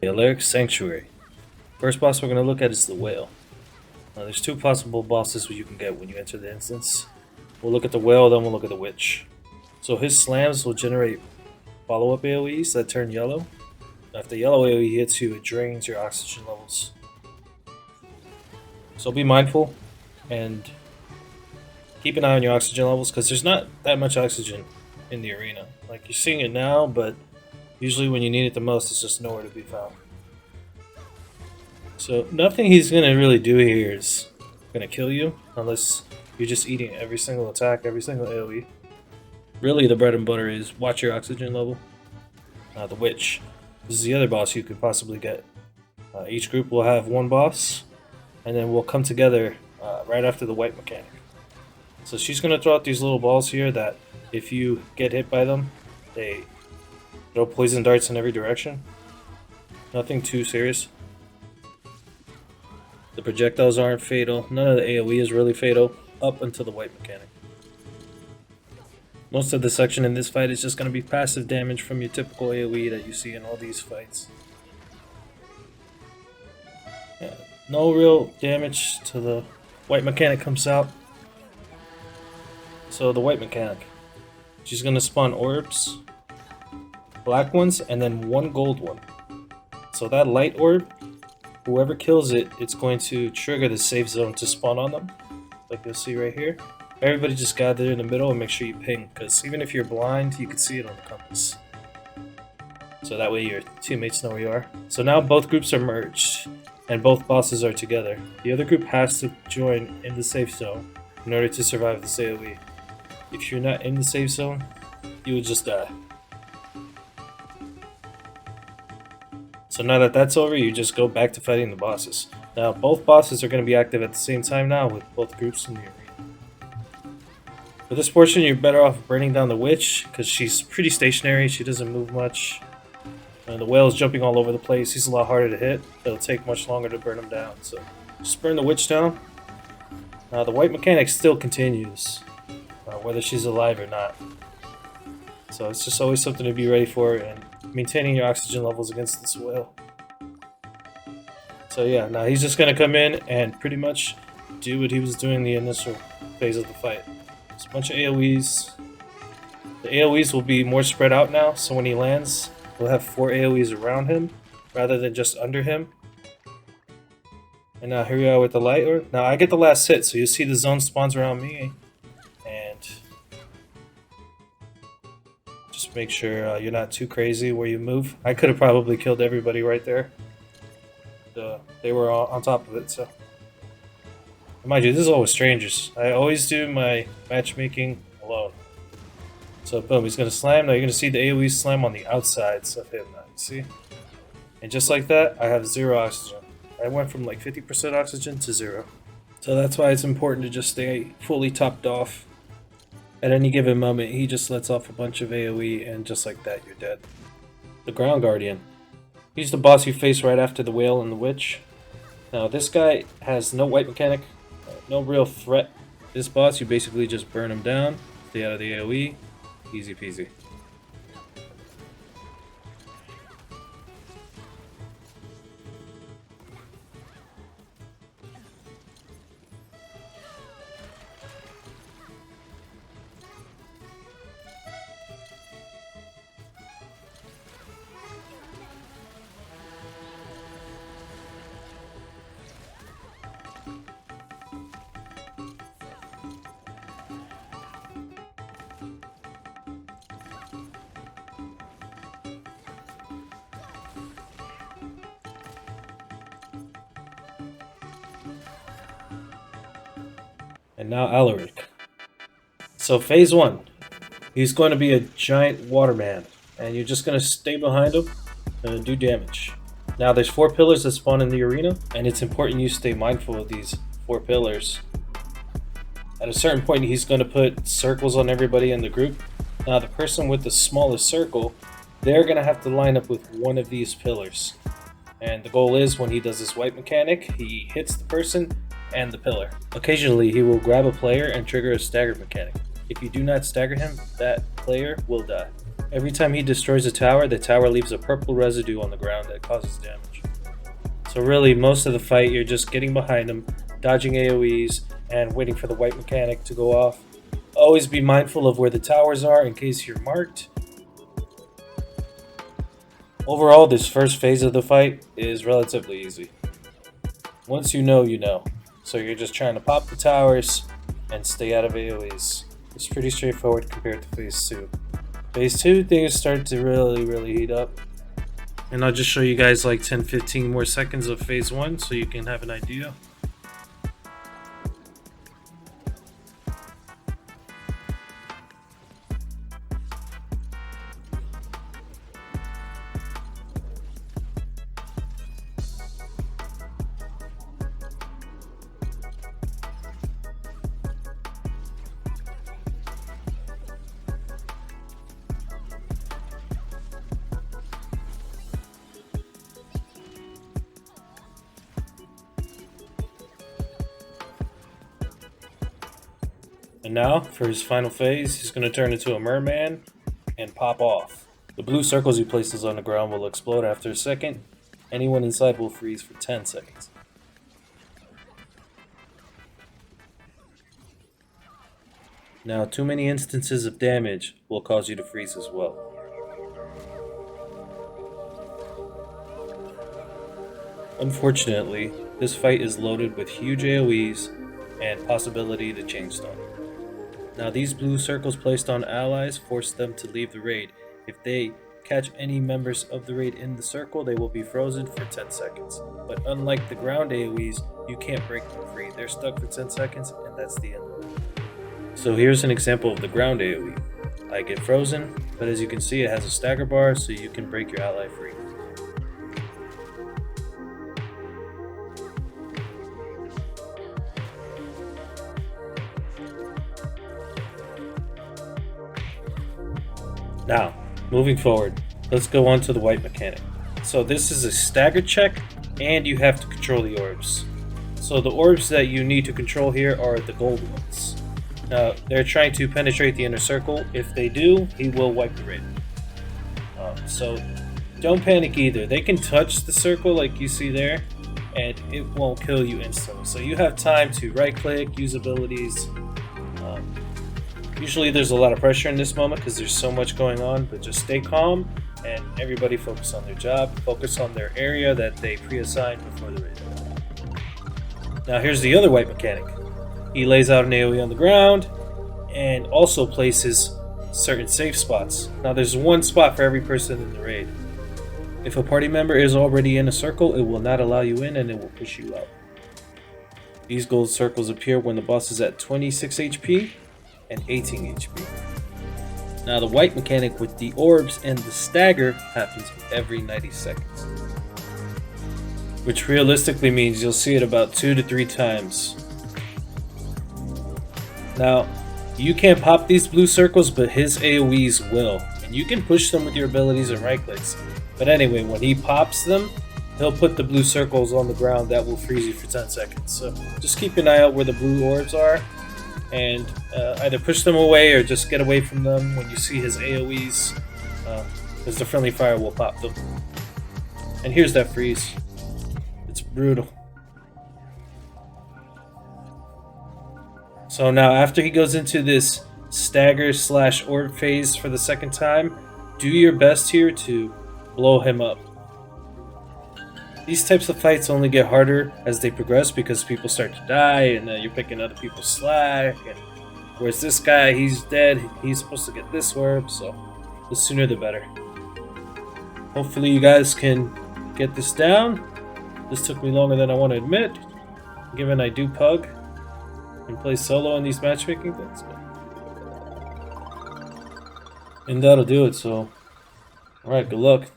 The Alaric Sanctuary. First boss we're going to look at is the Whale. Now, there's two possible bosses you can get when you enter the instance. We'll look at the Whale, then we'll look at the Witch. So his slams will generate follow-up AoEs that turn yellow. Now, if the yellow AoE hits you, it drains your oxygen levels. So be mindful and keep an eye on your oxygen levels because there's not that much oxygen in the arena. Like, you're seeing it now, but usually when you need it the most, it's just nowhere to be found. So nothing he's going to really do here is going to kill you unless you're just eating every single attack, every single AoE. Really, the bread and butter is watch your oxygen level. The Witch. This is the other boss you could possibly get. Each group will have one boss, and then we'll come together right after the white mechanic. So she's going to throw out these little balls here that if you get hit by them, they throw poison darts in every direction. Nothing too serious. The projectiles aren't fatal. None of the AoE is really fatal up until the white mechanic. Most of the section in this fight is just going to be passive damage from your typical AoE that you see in all these fights. Yeah, no real damage till the white mechanic comes out. So the white mechanic, she's going to spawn orbs, black ones, and then one gold one. So that light orb, whoever kills it, it's going to trigger the safe zone to spawn on them, like you'll see right here. Everybody just gather in the middle and make sure you ping, because even if you're blind, you can see it on the compass. So that way your teammates know where you are. So now both groups are merged, and both bosses are together. The other group has to join in the safe zone in order to survive this AoE. If you're not in the safe zone, you will just die. So now that that's over, you just go back to fighting the bosses. Now both bosses are going to be active at the same time now with both groups in the arena. For this portion, you're better off burning down the Witch because she's pretty stationary, she doesn't move much. And the Whale is jumping all over the place, he's a lot harder to hit. It'll take much longer to burn him down, so just burn the Witch down. Now the white mechanic still continues, whether she's alive or not. So it's just always something to be ready for and maintaining your oxygen levels against this Whale. So yeah, now he's just going to come in and pretty much do what he was doing in the initial phase of the fight. Just a bunch of AoEs. The AoEs will be more spread out now, so when he lands, we'll have 4 AoEs around him rather than just under him. And now here we are with the light orb. Now I get the last hit, so you see the zone spawns around me. And just make sure you're not too crazy where you move. I could have probably killed everybody right there. They were all on top of it, so. Mind you, this is all with strangers. I always do my matchmaking alone. So boom, he's going to slam. Now you're going to see the AoE slam on the outsides of him now, you see? And just like that, I have 0 oxygen. I went from like 50% oxygen to 0. So that's why it's important to just stay fully topped off. At any given moment, he just lets off a bunch of AoE and just like that, you're dead. The Ground Guardian. He's the boss you face right after the Whale and the Witch. Now this guy has no white mechanic. No real threat. This boss, you basically just burn him down, stay out of the AoE, easy peasy. And now Alaric. So phase 1, he's going to be a giant waterman, and you're just going to stay behind him and do damage. Now there's 4 pillars that spawn in the arena, and it's important you stay mindful of these 4 pillars. At a certain point, he's going to put circles on everybody in the group. Now the person with the smallest circle, they're going to have to line up with one of these pillars. And the goal is, when he does his white mechanic, he hits the person and the pillar. Occasionally, he will grab a player and trigger a stagger mechanic. If you do not stagger him, that player will die. Every time he destroys a tower, the tower leaves a purple residue on the ground that causes damage. So really, most of the fight, you're just getting behind him, dodging AoEs, and waiting for the white mechanic to go off. Always be mindful of where the towers are in case you're marked. Overall, this first phase of the fight is relatively easy. Once you know, you know. So you're just trying to pop the towers and stay out of AoEs. It's pretty straightforward compared to phase 2. Phase 2, things start to really heat up. And I'll just show you guys like 10-15 more seconds of phase 1 so you can have an idea. And now, for his final phase, he's going to turn into a merman and pop off. The blue circles he places on the ground will explode after a second. Anyone inside will freeze for 10 seconds. Now, too many instances of damage will cause you to freeze as well. Unfortunately, this fight is loaded with huge AoEs and possibility to chain stun. Now these blue circles placed on allies force them to leave the raid. If they catch any members of the raid in the circle, they will be frozen for 10 seconds. But unlike the ground AoEs, you can't break them free. They're stuck for 10 seconds and that's the end of it. So here's an example of the ground AoE. I get frozen, but as you can see it has a stagger bar so you can break your ally free. Now, moving forward, let's go on to the white mechanic. So this is a stagger check, and you have to control the orbs. So the orbs that you need to control here are the gold ones. Now, they're trying to penetrate the inner circle. If they do, he will wipe the raid. So don't panic either. They can touch the circle like you see there, and it won't kill you instantly. So you have time to right-click, use abilities. Usually there's a lot of pressure in this moment because there's so much going on, but just stay calm and everybody focus on their job, focus on their area that they pre-assigned before the raid. Now here's the other white mechanic. He lays out an AoE on the ground and also places certain safe spots. Now there's one spot for every person in the raid. If a party member is already in a circle, it will not allow you in and it will push you out. These gold circles appear when the boss is at 26 HP and 18 HP. Now the white mechanic with the orbs and the stagger happens every 90 seconds. Which realistically means you'll see it about 2 to 3 times. Now, you can't pop these blue circles, but his AoEs will. And you can push them with your abilities and right clicks. But anyway, when he pops them, he'll put the blue circles on the ground that will freeze you for 10 seconds. So just keep an eye out where the blue orbs are. And either push them away or just get away from them when you see his AoEs, because the friendly fire will pop them. And here's that freeze. It's brutal. So now after he goes into this stagger / orb phase for the second time, do your best here to blow him up. These types of fights only get harder as they progress because people start to die and you're picking other people's slack. And whereas this guy, he's dead, he's supposed to get this orb, so the sooner the better. Hopefully you guys can get this down. This took me longer than I want to admit, given I do pug and play solo in these matchmaking things. And that'll do it, so alright, good luck.